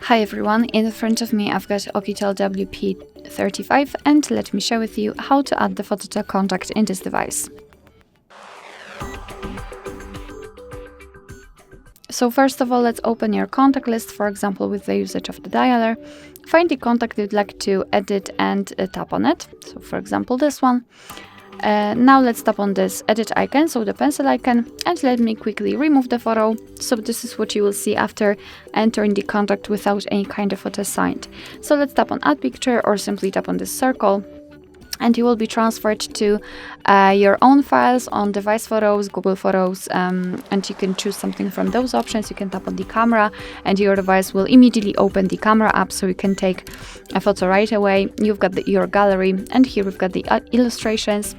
Hi everyone, in front of me I've got Oukitel WP35 and let me share with you how to add the Phototell contact in this device. So first of all, let's open your contact list, for example with the usage of the dialer. Find the contact you'd like to edit and tap on it, so for example this one. Now let's tap on this edit icon, so the pencil icon, and let me quickly remove the photo. So this is what you will see after entering the contact without any kind of photo assigned. So let's tap on add picture or simply tap on this circle, and you will be transferred to your own files on device photos, Google Photos, and you can choose something from those options. You can tap on the camera and your device will immediately open the camera app, so you can take a photo right away. You've got your gallery, and here we've got the illustrations.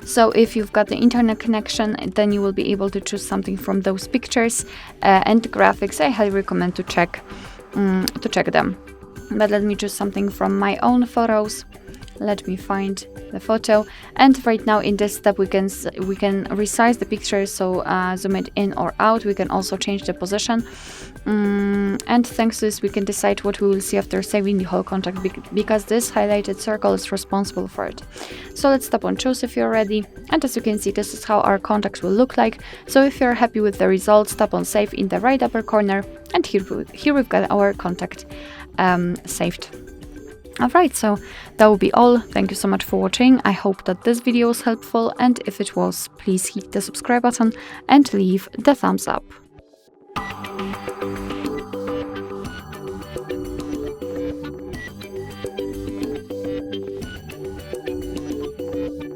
So if you've got the internet connection, then you will be able to choose something from those pictures, and the graphics I highly recommend to check them. But let me choose something from my own photos. Let me find the photo, and right now in this step we can resize the picture, so zoom it in or out. We can also change the position, and thanks to this we can decide what we will see after saving the whole contact, because this highlighted circle is responsible for it. So let's tap on choose if you're ready, and as you can see, this is how our contact will look like. So if you're happy with the results, tap on save in the right upper corner, and here we've got our contact saved. Alright, so that will be all. Thank you so much for watching. I hope that this video was helpful, and if it was, please hit the subscribe button and leave the thumbs up.